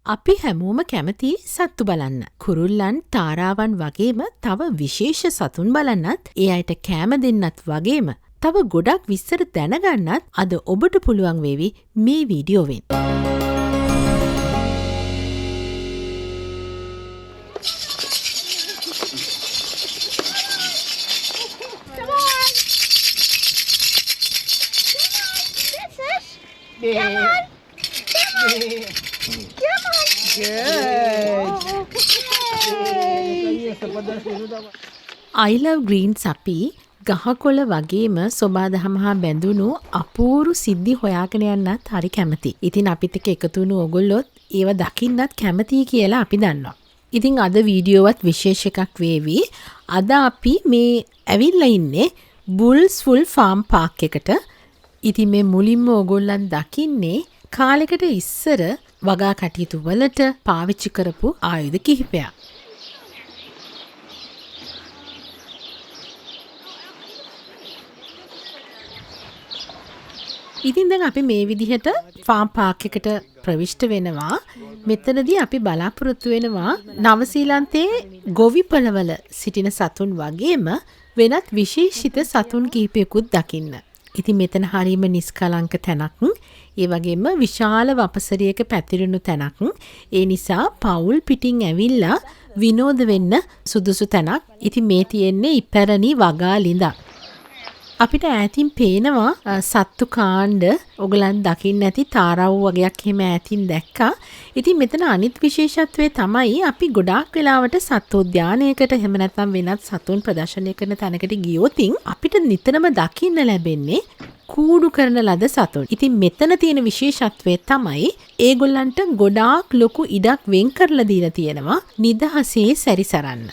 අපි හැමෝම කැමති සත්තු බලන්න. කුරුල්ලන් තාරාවන් වගේම තව විශේෂ සතුන් බලන්නත් ඒ අයට කෑම දෙන්නත් වගේම තව ගොඩක් විස්තර දැනගන්නත් අද ඔබට පුළුවන් වේවි මේ වීඩියෝවෙන්. I love greens අපි ගහකොළ වගේම සොබාදහම හා බැඳුණු අපූරු සිද්ධි හොයාගෙන යන්නත් හරි කැමති. ඉතින් අපිත් එක්ක එකතු වුණු ඕගොල්ලොත් ඒව දකින්නත් කැමතියි කියලා අපි දන්නවා. ඉතින් අද වීඩියෝවත් විශේෂ එකක් වේවි. අද අපි මේ ඇවිල්ලා ඉන්නේ බුල්ස් ෆුල් ෆාම් පාක් එකට. ඉතින් මේ මුලින්ම ඕගොල්ලන් දකින්නේ කාලෙකට ඉස්සර වගා කටයුතු වලට පාවිච්චි කරපු ආයුධ කිහිපයක්. ඉතින් දැන් අපි මේ විදිහට ෆාම් පාක් එකට ප්‍රවිෂ්ඨ වෙනවා. මෙතනදී අපි බලාපොරොත්තු වෙනවා නවසීලන්තයේ ගොවිපළවල සිටින සතුන් වගේම වෙනත් විශේෂිත සතුන් කිහිපයකුත් දකින්න. ඉතින් මෙතන හරීම නිස්කලංක තැනක්. ඒ වගේම විශාල වපසරියක පැතිරුණු තැනක්. ඒ නිසා පවුල් පිටින් ඇවිල්ලා විනෝද වෙන්න සුදුසු තැනක්. ඉතින් මේ තියෙන්නේ ඉපැරණි වගා ළිඳක්. අපිට ඈතින් පේනවා සත්තු කාණ්ඩ ඔයගලන් දකින්න ඇති තාරව් වගේක් එහෙම ඈතින් දැක්කා. ඉතින් මෙතන අනිත් විශේෂත්වය තමයි අපි ගොඩාක් වෙලාවට සත්වෝද්‍යානයකට එහෙම නැත්නම් වෙනත් සතුන් ප්‍රදර්ශනය කරන තැනකට ගියොතින් අපිට නිතරම දකින්න ලැබෙන්නේ කූඩු කරන ලද සතුන්. ඉතින් මෙතන තියෙන විශේෂත්වය තමයි ඒගොල්ලන්ට ගොඩාක් ලොකු ඉඩක් වෙන් කරලා දීලා තියෙනවා නිදහසේ සැරිසරන්න.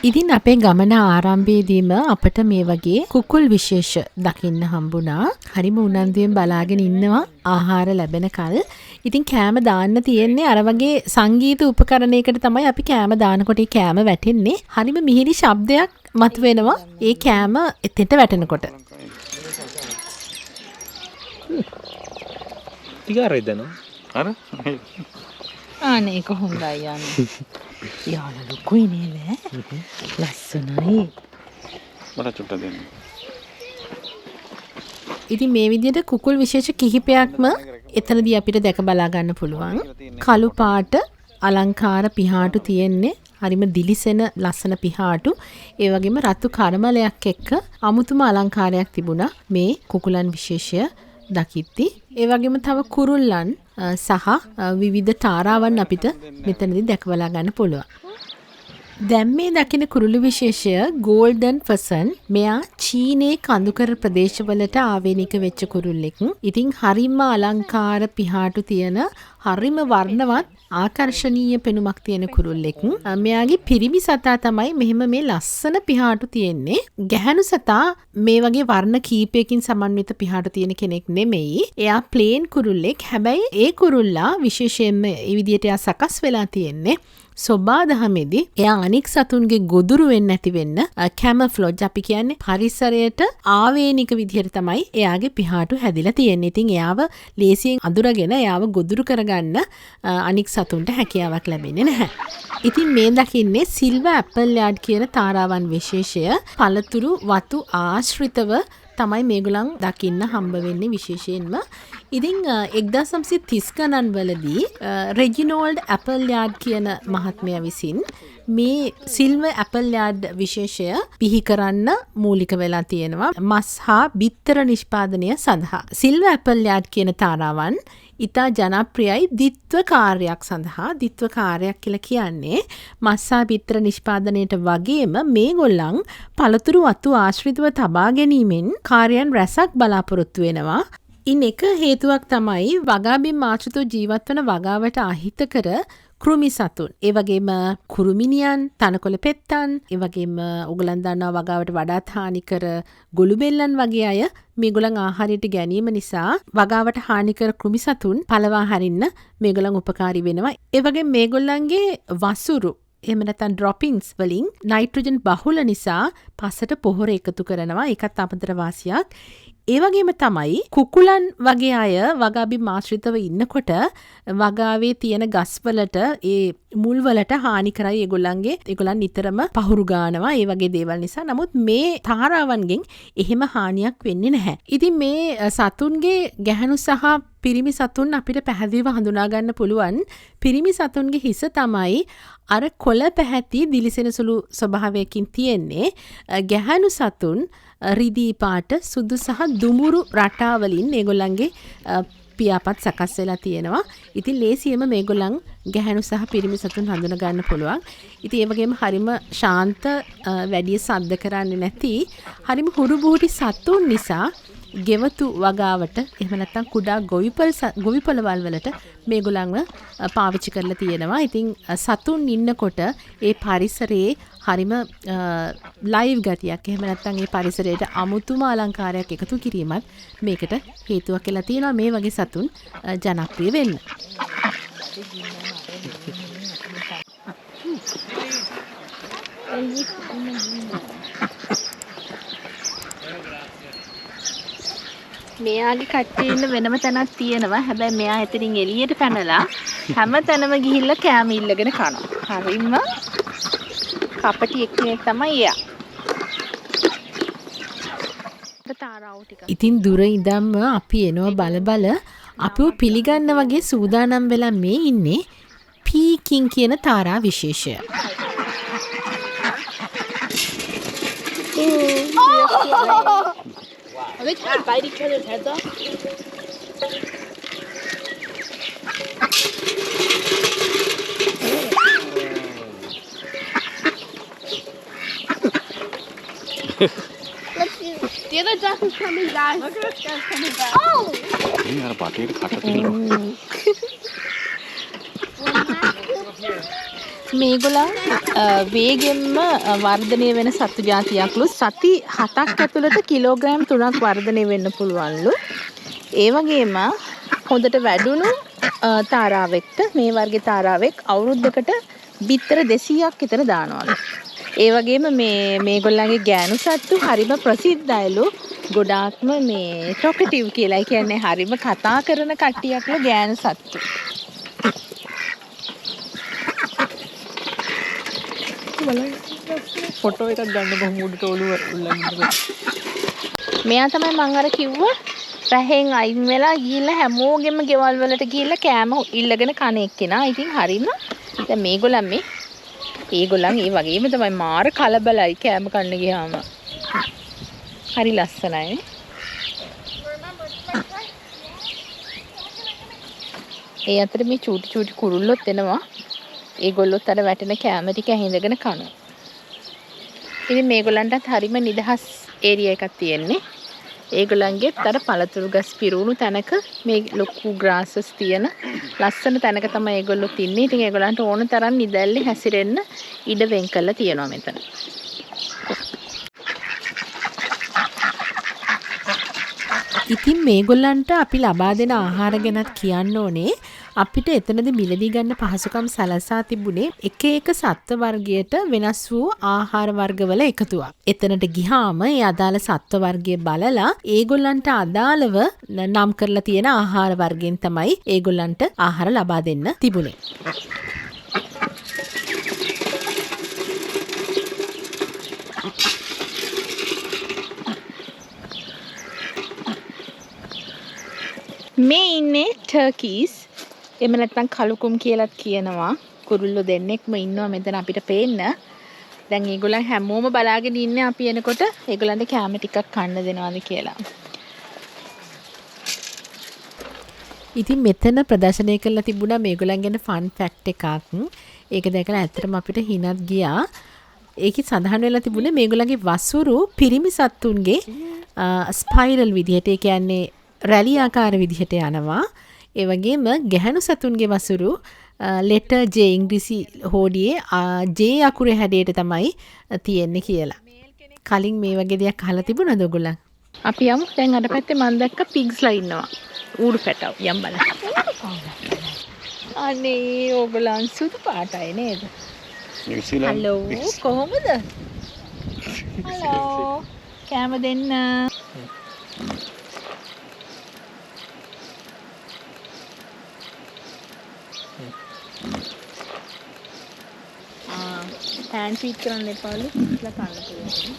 ඉතින් අපේ ගමන ආරම්භයේදීම අපට මේ වගේ කුකුල් විශේෂ දකින්න හම්බුණා. හරිම උනන්දුවෙන් බලාගෙන ඉන්නවා ආහාර ලැබෙන කල්. ඉතින් කෑම දාන්න තියෙන්නේ අර වගේ සංගීත උපකරණයකට තමයි අපි කෑම දානකොට ඒ කෑම වැටෙන්නේ. හරිම මිහිරි ශබ්දයක් මතුවෙනවා ඒ කෑම එතෙන්ට වැටෙනකොට. ටිකාරයි දනෝ. අර අනේ කොහොමදයි යන්නේ? යාළුවා ලොකුයි නේද? ලස්සනයි. මට චුට්ටක් දෙන්න. ඉතින් මේ විදිහට කුකුල් විශේෂ කිහිපයක්ම එතනදී අපිට දැක බලා ගන්න පුළුවන්. කළු පාට අලංකාර පිහාටු තියෙන්නේ. හරිම දිලිසෙන ලස්සන පිහාටු. ඒ වගේම රතු කරමලයක් එක්ක අමුතුම අලංකාරයක් තිබුණා මේ කුකුලන් විශේෂය දකිද්දි. ඒ වගේම තව කුරුල්ලන් සහ විවිධ තාරාවන් අපිට මෙතනදී දැක බලා ගන්න පුළුවන්. දැන් මේ දකින කුරුළු විශේෂය ගෝල්ඩන් ෆසන්. මෙයා චීනයේ කඳුකර ප්‍රදේශවලට ආවේනික වෙච්ච කුරුල්ලෙක්. ඉතින් හරිම අලංකාර පිහාටු තියෙන හරිම වර්ණවත් ආකර්ශනීය පෙනුමක් තියෙන කුරුල්ලෙක්. මෙයාගේ පිරිමි සතා තමයි මෙහෙම මේ ලස්සන පිහාටු තියෙන්නේ. ගැහැණු සතා මේ වගේ වර්ණ කීපයකින් සමන්විත පිහාටු තියෙන කෙනෙක් නෙමෙයි. එයා ප්ලේන් කුරුල්ලෙක්. හැබැයි ඒ කුරුල්ලා විශේෂයෙන්ම මේ විදිහට එයා සකස් වෙලා තියෙන්නේ සොබාදහමේදී එයා අනික් සතුන්ගේ ගොදුරු වෙන්න නැති වෙන්න කැමෆ්ලොජ් අපි කියන්නේ පරිසරයට ආවේනික විදිහට තමයි එයාගේ පිහාටු හැදිලා තියෙන්නේ. ඉතින් එයාව ලේසියෙන් අඳුරගෙන එයාව ගොදුරු කරගන්න අනික් සතුන්ට හැකියාවක් ලැබෙන්නේ නැහැ. ඉතින් මේ දකින්නේ සිල්වර් ඇපල් යාඩ් කියන තාරාවන් විශේෂය. පළතුරු වතු ආශ්‍රිතව තමයි මේගොල්ලන් දකින්න හම්බ වෙන්නේ විශේෂයෙන්ම. ඉතින් 1930 ගණන් වලදී රෙජිනෝල්ඩ් ඇපල් යාඩ් කියන මහත්මයා විසින් මේ සිල්වර් ඇපල් යාඩ් විශේෂය බිහි කරන්න මූලික වෙලා තියෙනවා මස් හා බිත්තර නිෂ්පාදනය සඳහා. සිල්වර් ඇපල් යාඩ් කියන තාරාවන් ඉතා ජනප්‍රියයි ද්විත්ව කාර්යයක් සඳහා. ද්විත්ව කාර්යයක් කියලා කියන්නේ මස් හා බිත්තර නිෂ්පාදනයට වගේම මේගොල්ලන් පළතුරු වතු ආශ්‍රිතව තබා ගැනීමෙන් කාර්යයන් රැසක් බලාපොරොත්තු වෙනවා. ඉන් එක හේතුවක් තමයි වගාබිම් ආශ්‍රිතව ජීවත් වන වගාවට අහිතකර කෘමි සතුන්. ඒ වගේම කුරුමිනියන්, තනකොළ පෙත්තන්, ඒ වගේම ඔයගලන් දන්නවා වගාවට වඩාත් හානිකර ගොළුබෙල්ලන් වගේ අය මේගොල්ලන් ආහාරයට ගැනීම නිසා වගාවට හානිකර කෘමි සතුන් පළවා හරින්න මේගොල්ලන් උපකාරී වෙනවා. ඒ වගේම මේගොල්ලන්ගේ වසුරු එහෙම නැත්නම් ඩ්‍රොපින්ග්ස් වලින් නයිට්‍රජන් බහුල නිසා පසට පොහොර එකතු කරනවා. ඒකත් අමතර වාසියක්. ඒ වගේම තමයි කුකුලන් වගේ අය වගාබි මාශ්‍රිතව ඉන්නකොට වගාවේ තියෙන ගස්වලට ඒ මුල්වලට හානි කරයි ඒගොල්ලන් නිතරම පහුරු ගානවා ඒ වගේ දේවල් නිසා. නමුත් මේ තාරාවන්ගෙන් එහෙම හානියක් වෙන්නේ නැහැ. ඉතින් මේ සතුන්ගේ ගැහණු සහ පිරිමි සතුන් අපිට පැහැදිලිව හඳුනා ගන්න පුළුවන්. පිරිමි සතුන්ගේ හිස තමයි අර කොළ පැහැති දිලිසෙන සුළු ස්වභාවයකින් තියෙන්නේ. ගැහණු සතුන් රිදී පාට සුදු සහ දුමුරු රටාවලින් මේගොල්ලන්ගේ පියාපත් සකස් වෙලා තියෙනවා. ඉතින් ලේසියෙම මේගොල්ලන් ගැහණු සහ පිරිමි සතුන් හඳුනා ගන්න පුළුවන්. ඉතින් ඒ වගේම හරිම ශාන්ත වැඩි සද්ද කරන්නේ නැති හරිම හුරු බුහුටි සතුන් නිසා ගෙවතු වගාවට එහෙම නැත්නම් කුඩා ගොවිපළවල් වලට මේගොල්ලන්ව පාවිච්චි කරලා තියෙනවා. ඉතින් සතුන් ඉන්නකොට ඒ පරිසරයේ හරිම ලයිව් ගතියක් එහෙම නැත්නම් ඒ පරිසරයට අමුතුම අලංකාරයක් එකතු කිරීමත් මේකට හේතුවක් කියලා තියෙනවා මේ වගේ සතුන් ජනප්‍රිය වෙන්න. මෙයාගේ කට්ටිය ඉන්න වෙනම තැනක් තියෙනවා. හැබැයි මෙයා එතනින් එළියට පැනලා හැම තැනම ගිහිල්ලා කෑම ඉල්ලගෙන කනවා. හරිම කපටි එක්කෙනෙක් තමයි එයා. ඉතින් දුර ඉඳන්ම අපි එනවා බල අපිව පිළිගන්න වගේ සූදානම් වෙලා මේ ඉන්නේ පීකින් කියන තාරා විශේෂය. Are they trying to bite each other's heads off? The other duck is coming, guys. Look at this guy's coming back. Oh! මේ අර පටේට කට තියෙනවා. මේගොල්ලන් වේගෙන්ම වර්ධනය වෙන සත්තු జాතියක්ලු. සති 7ක් ඇතුළත කිලෝග්‍රෑම් 3ක් වර්ධනය වෙන්න පුළුවන්ලු. ඒ වගේම හොඳට වැඩුණු තාරාවෙක්ට මේ වර්ගයේ තාරාවෙක් අවුරුද්දකට බිත්තර 200ක් විතර දානවලු. ඒ වගේම මේගොල්ලන්ගේ ගෑනු සත්තු හරිම ප්‍රසිද්ධයිලු. ගොඩාක්ම මේ ටොකටිව් කියලා. ඒ කියන්නේ හරිම කතා කරන කට්ටියක්ලු ගෑනු සත්තු. ෆොටෝ එකක් ගන්න කොහොම උඩට ඔළුව උල්ලන්නේ. මෙයා තමයි මං අර කිව්වා රැහෙන් අයින් වෙලා ගිහිල්ලා හැමෝගෙම ගෙවල් වලට ගිහිල්ලා කෑම ඉල්ලගෙන කන එක්කෙනා. ඉතින් හරිම දැන් මේගොල්ලන් ඒගොල්ලන් ඒ වගේම තමයි මාර කලබලයි කෑම කන්න ගියාම. හරි ලස්සනයි. ඒ අතර මේ චූටි කුරුල්ලොත් එනවා. ඒගොල්ලොත් අර වැටෙන කෑම ටික ඇහිඳගෙන කනවා. ඉතින් මේගොල්ලන්ටත් හරිම නිදහස් ඒරියා එකක් තියෙන්නේ. ඒගොල්ලන්ගෙත් අර පළතුරු ගස් පිරුණු තැනක මේ ලොකු ග්‍රාසස් තියෙන ලස්සන තැනක තමයි ඒගොල්ලොත් ඉන්නේ. ඉතින් ඒගොල්ලන්ට ඕන තරම් නිදැල්ලේ හැසිරෙන්න ඉඩ වෙන් කරලා තියෙනවා මෙතන. ඉතින් මේගොල්ලන්ට අපි ලබා දෙන ආහාර ගැනත් කියන්න ඕනේ. අපිට එතනද මිලදී ගන්න පහසුකම් සලසා තිබුණේ එක සත්ත්ව වර්ගයට වෙනස් වූ ආහාර වර්ගවල එකතුවක්. එතනට ගිහාම ඒ අදාළ සත්ත්ව වර්ගය බලලා ඒගොල්ලන්ට අදාළව නම් කරලා තියෙන ආහාර වර්ගෙන් තමයි ඒගොල්ලන්ට ආහාර ලබා දෙන්න තිබුණේ. මේ ඉන්නේ ටර්කීස්. එහෙම නැත්නම් කලුකුම් කියලාත් කියනවා. කුරුල්ලෝ දෙන්නෙක්ම ඉන්නවා මෙතන අපිට පේන්න. දැන් ඒගොල්ලන් හැමෝම බලාගෙන ඉන්නේ අපි එනකොට ඒගොල්ලන්ට කැම ටිකක් කන්න දෙනවාද කියලා. ඉතින් මෙතන ප්‍රදර්ශනය කරලා තිබුණා මේගොල්ලන් ගැන ෆන් ෆැක්ට් එකක්. ඒක දැකලා ඇත්තටම අපිට හිනත් ගියා. ඒකේ සඳහන් වෙලා තිබුණේ මේගොල්ලන්ගේ වසුරු පිරිමි සත්තුන්ගේ ස්පයිරල් විදිහට, ඒ කියන්නේ රැලි ආකාර විදිහට යනවා. ඒ වගේම ගැහණු සතුන්ගේ වසුරු letter J ඉංග්‍රීසි හෝඩියේ J අකුරේ හැඩයට තමයි තියෙන්නේ කියලා. කලින් මේ වගේ දෙයක් අහලා තිබුණාද ඔයගොල්ලන්? අපි යමු. දැන් අර පැත්තේ මම දැක්ක පිග්ස්ලා ඉන්නවා. ඌරු පැටව යම් බලන්න. අනේ ඔයගොල්ලන් සුදු පාටයි නේද? හලෝ කොහොමද? හලෝ කැම දෙන්න. හෑන්ඩ් ෆීඩ් කරන්න එපාලු. ඉස්ලා කන්න පුළුවන්.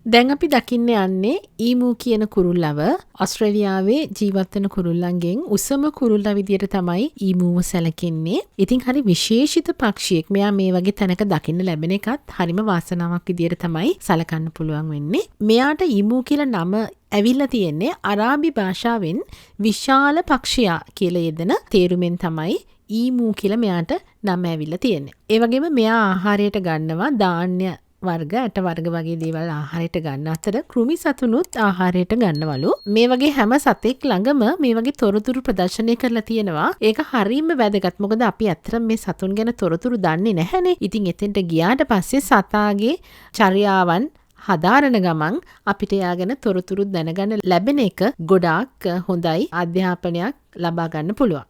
දැන් අපි දකින්න යන්නේ ඊමූ කියන කුරුල්ලව. ඔස්ට්‍රේලියාවේ ජීවත් වෙන කුරුල්ලන්ගෙන් උසම කුරුල්ලා විදියට තමයි ඊමූව සැලකෙන්නේ. ඉතින් හරි විශේෂිත පක්ෂියෙක්. මෙයා මේ වගේ තැනක දකින්න ලැබෙන එකත් හරිම වාසනාවක් විදියට තමයි සැලකන්න පුළුවන් වෙන්නේ. මෙයාට ඊමූ කියලා නම ඇවිල්ලා තියෙන්නේ අරාබි භාෂාවෙන් විශාල පක්ෂියා කියලා යෙදෙන තේරුමෙන් තමයි ඊමූ කියලා මෙයාට නම ඇවිල්ලා තියෙන්නේ. ඒ වගේම මෙයා ආහාරයට ගන්නවා ධාන්‍ය වර්ග ඇට වර්ග වගේ දේවල් ආහාරයට ගන්න අතර කෘමි සතුනුත් ආහාරයට ගන්නවලු. මේ වගේ හැම සතෙක් ළඟම මේ වගේ තොරතුරු ප්‍රදර්ශනය කරලා තියෙනවා. ඒක හරියම වැදගත්. මොකද අපි ඇත්තටම මේ සතුන් ගැන තොරතුරු දන්නේ නැහැනේ. ඉතින් එතෙන්ට ගියාට පස්සේ සතාගේ චර්යාවන් හදාරන ගමන් අපිට එයා ගැන තොරතුරු දැනගන්න ලැබෙන එක ගොඩාක් හොඳයි. අධ්‍යාපනයක් ලබා ගන්න පුළුවන්.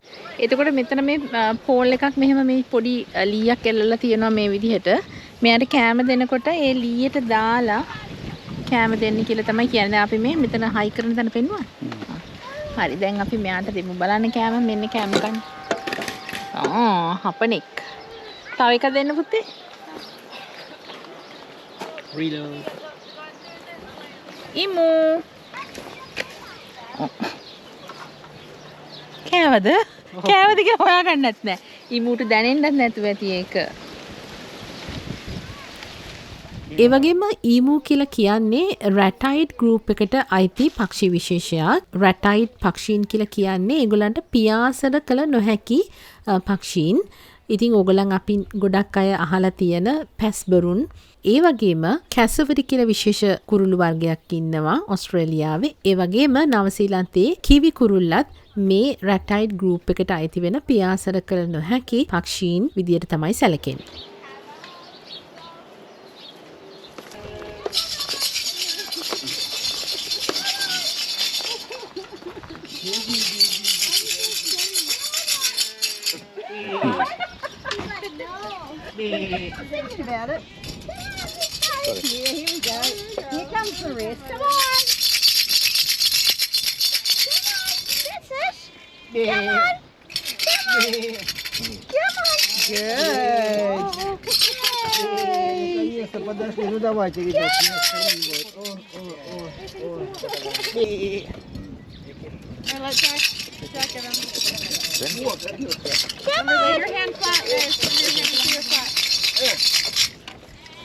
එතකොට මෙතන මේ පෝල් එකක් මෙහෙම මේ පොඩි ලීයක් එල්ලලා තියෙනවා මේ විදිහට. මෙයාට කෑම දෙනකොට ඒ ලීයට දාලා කෑම දෙන්න කියලා තමයි කියන්නේ. අපි මේ මෙතන හයි කරන තැන පෙන්නුවා. හරි දැන් අපි මෙයාට දෙමු බලන්න කෑම. මෙන්න කෑම ගන්න. හපනෙක්. තව එකක් දෙන්න පුතේ. Reload. ඉමු. කෑවද? කෑවද කියලා හොයාගන්නත් නැහැ. ඉමුට දැනෙන්නත් නැතුව ඇති ඒක. ඒ වගේම ඊමූ කියලා කියන්නේ රැටයිඩ් ගෲප් එකට අයිති පක්ෂි විශේෂයක්. රැටයිඩ් පක්ෂීන් කියලා කියන්නේ ඒගොල්ලන්ට පියාසර කළ නොහැකි පක්ෂීන්. ඉතින් ඕගොල්ලන් අපි ගොඩක් අය අහලා තියෙන පැස්බරුන්, ඒ වගේම කැසවරි කියලා විශේෂ කුරුළු වර්ගයක් ඉන්නවා ඔස්ට්‍රේලියාවේ. ඒ වගේම නවසීලන්තයේ කිවි කුරුල්ලත් මේ රැටයිඩ් ගෲප් එකට අයිති වෙන පියාසර කළ නොහැකි පක්ෂීන් විදියට තමයි සැලකෙන්නේ. Think about it. Yeah, here we go. Here comes the rest. Come on. That's it. Yeah. Come on. Come on. Come on. Good. Если подошли, ну давайте, ребят. Come on. Your hand flat.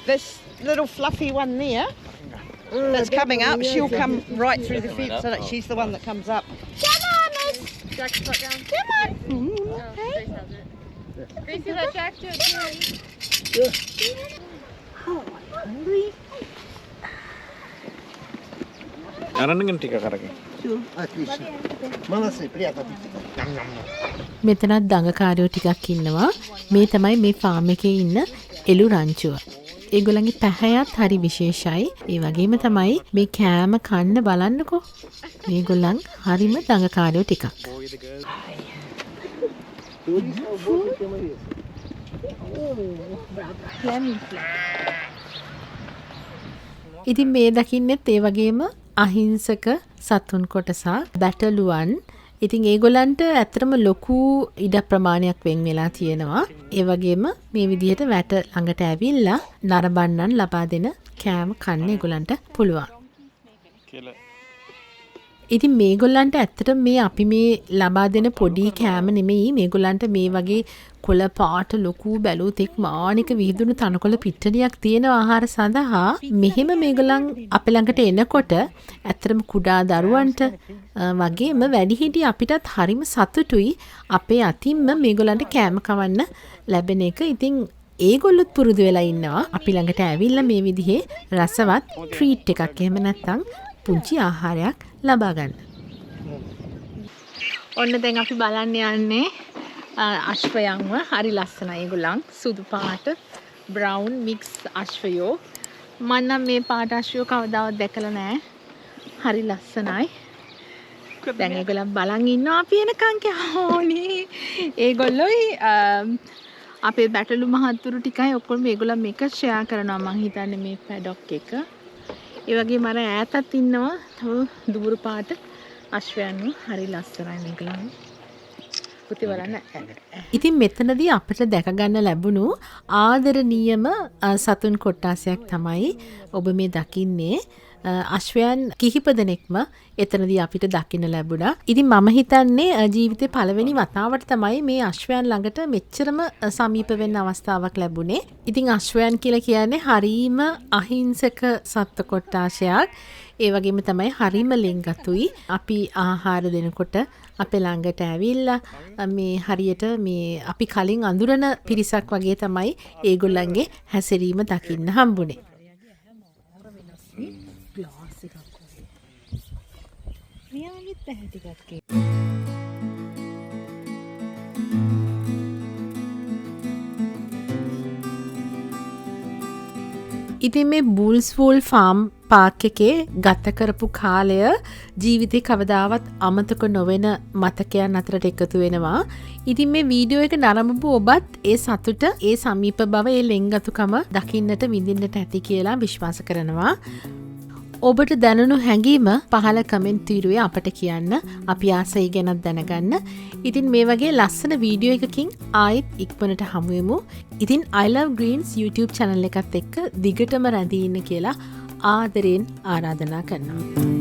This little fluffy one there that's coming up, she'll come right through the fence, so that she's the one that comes up. Come on, miss. Jack's foot down. Come on. Grace has it. Gracie, let Jack do it too. අරන්නගෙන ටික කරගෙන. Отлично. Молодцы, приятно. මෙතනත් දඟකාරයෝ ටිකක් ඉන්නවා. මේ තමයි මේ farm එකේ ඉන්න එළු රංචුව. ඒගොල්ලන්ගේ පැහැයත් හරි විශේෂයි. ඒ වගේම තමයි මේ කෑම කන්න බලන්නකෝ. මේගොල්ලන් හරිම දඟකාරයෝ ටිකක්. ඉතින් මේ දකින්නෙත් ඒ වගේම අහිංසක සතුන් කොටසක් බැටළුවන්. ඉතින් ඒගොල්ලන්ට ඇත්තටම ලොකු ඉඩ ප්‍රමාණයක් වෙන් වෙලා තියෙනවා. ඒ වගේම මේ විදිහට වැට ළඟට ඇවිල්ලා නරඹන්නන් ලබා දෙන කෑම කන්න ඒගොල්ලන්ට පුළුවන්. ඉතින් මේගොල්ලන්ට ඇත්තටම මේ අපි මේ ලබා දෙන පොඩි කෑම නෙමෙයි, මේගොල්ලන්ට මේ වගේ කොළ පාට ලොකු බැලුතෙක් මානික විහිදුණු තනකොළ පිට්ටනියක් තියෙන ආහාර සඳහා මෙහෙම මේගොල්ලන් අපේ ළඟට එනකොට ඇත්තටම කුඩා දරුවන්ට වගේම වැඩිහිටි අපිටත් හරිම සතුටුයි අපේ අතින්ම මේගොල්ලන්ට කෑම කවන්න ලැබෙන එක. ඉතින් ඒගොල්ලොත් පුරුදු වෙලා ඉන්නවා අපි ළඟට ඇවිල්ලා මේ විදිහේ රසවත් ට්‍රීට් එකක් එහෙම නැත්නම් පුංචි ආහාරයක් ලබා ගන්න. ඔන්න දැන් අපි බලන්න යන්නේ අශ්වයන්ව. හරි ලස්සනයි ඒගොල්ලන්. සුදු පාට බ්‍රවුන් මික්ස් අශ්වයෝ. මම නම් මේ පාට අශ්වයෝ කවදාවත් දැකලා නැහැ. හරි ලස්සනයි. දැන් ඒගොල්ලන් බලන් ඉන්නවා අපි එනකන් කෝණේ. ඒගොල්ලෝයි අපේ බැටළු මහත්තුරු ටිකයි ඔක්කොම ඒගොල්ලන් මේක ෂෙයා කරනවා මං හිතන්නේ මේ පැඩොක් එක. ඒ වගේම අර ඈතත් ඉන්නවා තව දුඹුරු පාට අශ්වයන්ව. හරි ලස්සනයි මේගොල්ලන්. පුතේ බලන්න. ඉතින් මෙතනදී අපිට දැක ගන්න ලැබුණු ආදරණීයම සතුන් කොට්ටාසයක් තමයි ඔබ මේ දකින්නේ. අශ්වයන් කිහිප දෙනෙක්ම එතනදී අපිට දකින්න ලැබුණා. ඉතින් මම හිතන්නේ ජීවිතේ පළවෙනි වතාවට තමයි මේ අශ්වයන් ළඟට මෙච්චරම සමීප වෙන්න අවස්ථාවක් ලැබුණේ. ඉතින් අශ්වයන් කියලා කියන්නේ හරීම අහිංසක සත්ත්ව කොට්ටාශයක්. ඒ වගේම තමයි හරීම ලෙන්ගතුයි. අපි ආහාර දෙනකොට අපේ ළඟට ඇවිල්ලා මේ හරියට මේ අපි කලින් අඳුරන පිරිසක් වගේ තමයි ඒගොල්ලන්ගේ හැසිරීම දකින්න හම්බුනේ. ඉතින් මේ බුල්ස්වූල් ෆාම් පාක් එකේ ගත කරපු කාලය ජීවිතේ කවදාවත් අමතක නොවන මතකයන් අතරට එකතු වෙනවා. ඉතින් මේ වීඩියෝ එක නරඹපු ඔබත් ඒ සතුට, ඒ සමීප බව, ඒ ලෙන්ගතුකම දකින්නට විඳින්නට ඇති කියලා විශ්වාස කරනවා. ඔබට දැනුණු හැඟීම පහළ කමෙන්ට් තීරුවේ අපට කියන්න. අපි ආසයි ගැනත් දැනගන්න. ඉතින් මේ වගේ ලස්සන වීඩියෝ එකකින් ආයෙත් ඉක්මනට හමු වෙමු. ඉතින් I Love Greens YouTube channel එකත් එක්ක දිගටම රැඳී ඉන්න කියලා ආදරෙන් ආරාධනා කරනවා.